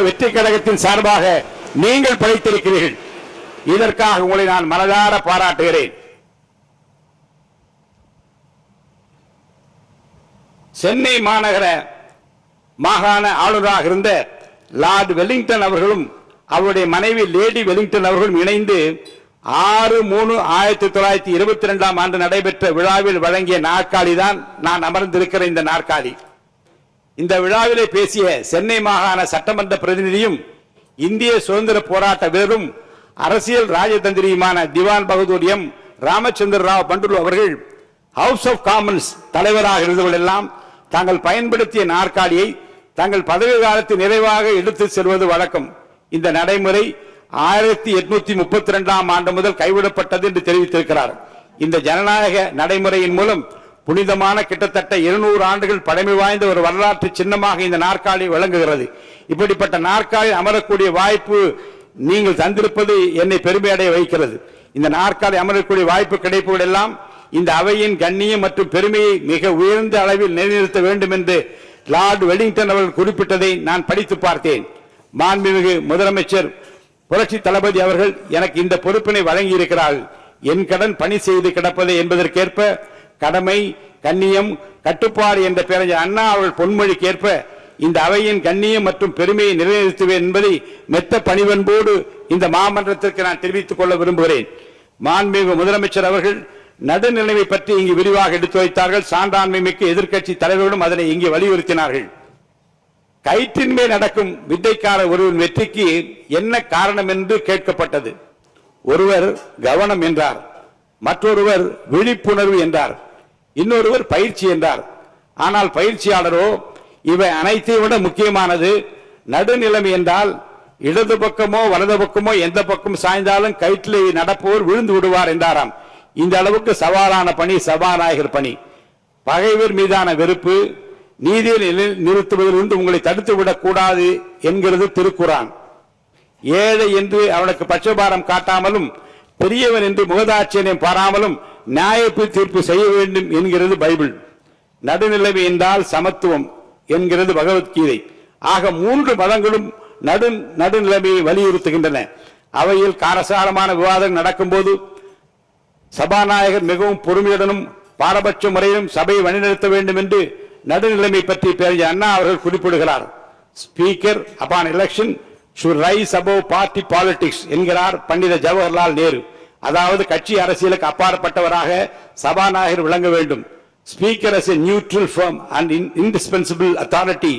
வெற்றி கழகத்தின் சார்பாக நீங்கள் படைத்திருக்கிறீர்கள். இதற்காக உங்களை நான் மனதார பாராட்டுகிறேன். சென்னை மாநகர மாகாண ஆளுநராக இருந்த லார்ட் வெலிங்டன் அவர்களும் அவருடைய மனைவி லேடி வெலிங்டன் அவர்களும் இணைந்து 6/3/1922 நடைபெற்ற விழாவில் வழங்கிய நாற்காலி தான் நான் அமர்ந்திருக்கிற இந்த நாற்காலி. இந்த விழாவிலே பேசிய சென்னை மாகாண சட்டமன்ற பிரதிநிதியும் இந்திய சுதந்திர போராட்ட வீரரும் அரசியல் ராஜதந்திரியுமான திவான் பகதூர் எம் ராமச்சந்திர ராவ் பண்டுலு அவர்கள் ஹவுஸ் ஆஃப் காமன்ஸ் தலைவராக இருந்தவர்களெல்லாம் தாங்கள் பயன்படுத்திய நாற்காலியை தங்கள் பதவி காலத்தில் நிறைவாக எடுத்து செல்வது வழக்கம். இந்த நடைமுறை 1832 முதல் கைவிடப்பட்டது என்று தெரிவித்திருக்கிறார். இந்த ஜனநாயக நடைமுறையின் மூலம் புனிதமான கிட்டத்தட்ட 200 ஆண்டுகள் பழமை வாய்ந்த ஒரு வரலாற்று சின்னமாக இந்த நாற்காலி விளங்குகிறது. இப்படிப்பட்ட நாற்காலி அமரக்கூடிய வாய்ப்பு நீங்கள் தந்திருப்பது என்னை பெருமையடைய வைக்கிறது. இந்த நாற்காலி அமரக்கூடிய வாய்ப்பு கிடைப்பதெல்லாம் இந்த அவையின் கண்ணியம் மற்றும் பெருமையை மிக உயர்ந்த அளவில் நிலைநிறுத்த வேண்டும் என்று லார்ட் வெலிங்டன் அவர்கள் குறிப்பிட்டதை நான் படித்து பார்த்தேன். மாண்புமிகு முதலமைச்சர் புரட்சி தளபதி அவர்கள் எனக்கு இந்த பொறுப்பினை வழங்கி இருக்கிறார்கள். என் கடன் பணி செய்து கிடப்பது என்பதற்கேற்ப கடமை, கண்ணியம், கட்டுப்பாடு என்ற பேரறிஞர் அண்ணா அவர்கள் பொன்மொழிக்கேற்ப இந்த அவையின் கண்ணியம் மற்றும் பெருமையை நிறைவேற்றுவேன் என்பதை மெத்த பணிவன்போடு இந்த மாமன்றத்திற்கு நான் தெரிவித்துக் கொள்ள விரும்புகிறேன். மாண்புமிகு முதலமைச்சர் அவர்கள் நடுநிலைமை பற்றி இங்கு விரிவாக எடுத்து வைத்தார்கள். சான்றாண்மை மிக்க எதிர்க்கட்சி தலைவர்களும் அதனை இங்கே வலியுறுத்தினார்கள். கயிற்றின் மேல் நடக்கும் வித்தைக்கார ஒருவன் வெற்றிக்கு என்ன காரணம் என்று கேட்கப்பட்டது. ஒருவர் கவனம் என்றார், மற்றொருவர் விழிப்புணர்வு என்றார், இன்னொருவர் பயிற்சி என்றார். ஆனால் பயிற்சியாளரோ இவை அனைத்தையும் விட முக்கியமானது நடுநிலைமை என்றால் இடது பக்கமோ வலது பக்கமோ எந்த பக்கம் சாய்ந்தாலும் கயிற்றிலே நடப்போர் விழுந்து விடுவார் என்றாராம். இந்த அளவுக்கு சவாலான பணி சபாநாயகர் பணி. பகைவர் மீதான வெறுப்பு நீதியை நிறுத்துவதிலிருந்து உங்களை தடுத்து விடக் கூடாது என்கிறது திருக்குரான். ஏழை என்று அவனுக்கு பட்சபாரம் காட்டாமலும் பெரியவன் என்று முகதாட்சியம் பாராமலும் நியாய தீர்ப்பு செய்ய வேண்டும் என்கிறது பைபிள். நடுநிலைமை என்றால் சமத்துவம் என்கிறது பகவத்கீதை. ஆக 3 மதங்களும் நடுநிலைமையை வலியுறுத்துகின்றன. அவையில் காரசாரமான விவாதம் நடக்கும் போது சபாநாயகர் மிகவும் பொறுமையுடனும் பாரபட்ச முறையிலும் சபையை வழிநடத்த வேண்டும் என்று நடுநிலைமை பற்றி பேரறிஞர் அண்ணா அவர்கள் குறிப்பிடுகிறார். Speaker upon election should rise above party politics என்கிறார் பண்டித ஜவஹர்லால் நேரு. அதாவது கட்சி அரசியலுக்கு அப்பாற்பட்டவராக சபாநாயகர் விளங்க வேண்டும். Speaker as a neutral firm and indispensable authority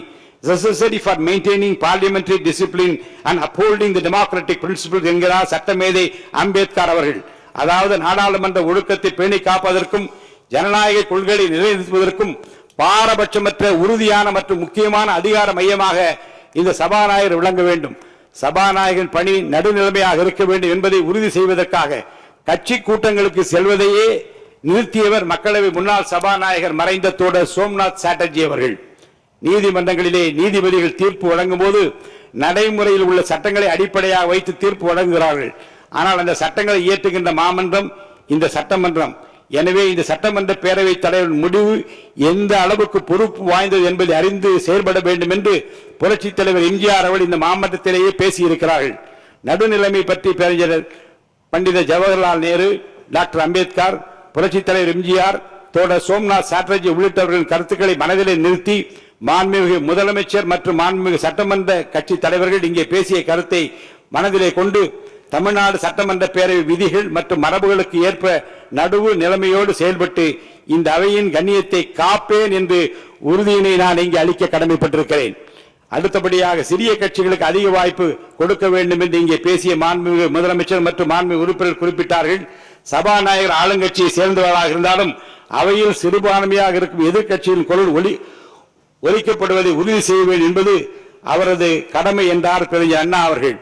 necessary for maintaining parliamentary discipline and upholding the democratic principles என்கிறார் சட்டமேதை அம்பேத்கர் அவர்கள். அதாவது நாடாளுமன்ற ஒழுக்கத்தை பேணி காப்பதற்கும் ஜனநாயக கொள்கையை நிலைநிறுத்துவதற்கும் பாரபட்சமற்ற உறுதியான மற்றும் முக்கியமான அதிகார மையமாக இந்த சபாநாயகர் விளங்க வேண்டும். சபாநாயகரின் பணி நடுநிலைமையாக இருக்க வேண்டும் என்பதை உறுதி செய்வதற்காக கட்சி கூட்டங்களுக்கு செல்வதையே நிறுத்தியவர் மக்களவை முன்னாள் சபாநாயகர் மறைந்த தோழர் சோம்நாத் சாட்டர்ஜி அவர்கள். நீதிமன்றங்களிலே நீதிபதிகள் தீர்ப்பு வழங்கும் போது நடைமுறையில் உள்ள சட்டங்களை அடிப்படையாக வைத்து தீர்ப்பு வழங்குகிறார்கள். ஆனால் அந்த சட்டங்களை இயற்றுகின்ற மாமன்றம் இந்த சட்டமன்றம். எனவே இந்த சட்டமன்ற பேரவைத் தலைவர் முடிவு எந்த அளவுக்கு பொறுப்பு வாய்ந்தது என்பதை அறிந்து செயல்பட வேண்டும் என்று புரட்சி தலைவர் எம்ஜிஆர் அவர்கள் இந்த மாமன்றத்திலேயே பேசியிருக்கிறார்கள். நடுநிலைமை பற்றி பேரறிஞர் பண்டித ஜவஹர்லால் நேரு, டாக்டர் அம்பேத்கர், புரட்சி தலைவர் எம்ஜிஆர், தோழர் சோம்நாத் சாட்டர்ஜி உள்ளிட்டவர்களின் கருத்துக்களை மனதிலே நிறுத்தி மாண்புமிகு முதலமைச்சர் மற்றும் மாண்புமிகு சட்டமன்ற கட்சி தலைவர்கள் இங்கே பேசிய கருத்தை மனதிலே கொண்டு தமிழ்நாடு சட்டமன்ற பேரவை விதிகள் மற்றும் மரபுகளுக்கு ஏற்ப நடுவு நிலைமையோடு செயல்பட்டு இந்த அவையின் கண்ணியத்தை காப்பேன் என்று உறுதியினை நான் இங்கே அளிக்க கடமைப்பட்டிருக்கிறேன். அடுத்தபடியாக சிறிய கட்சிகளுக்கு அதிக வாய்ப்பு கொடுக்க வேண்டும் என்று இங்கே பேசிய மாண்புமிகு முதலமைச்சர் மற்றும் மாண்புமிகு உறுப்பினர் குறிப்பிட்டார்கள். சபாநாயகர் ஆளுங்கட்சியை சேர்ந்தவர்களாக இருந்தாலும் அவையில் சிறுபான்மையாக இருக்கும் எதிர்கட்சியின் குரல் ஒலிக்கப்படுவதை உறுதி செய்ய வேண்டும் என்பது அவரது கடமை என்றார் பேரறிஞர் அண்ணா அவர்கள்.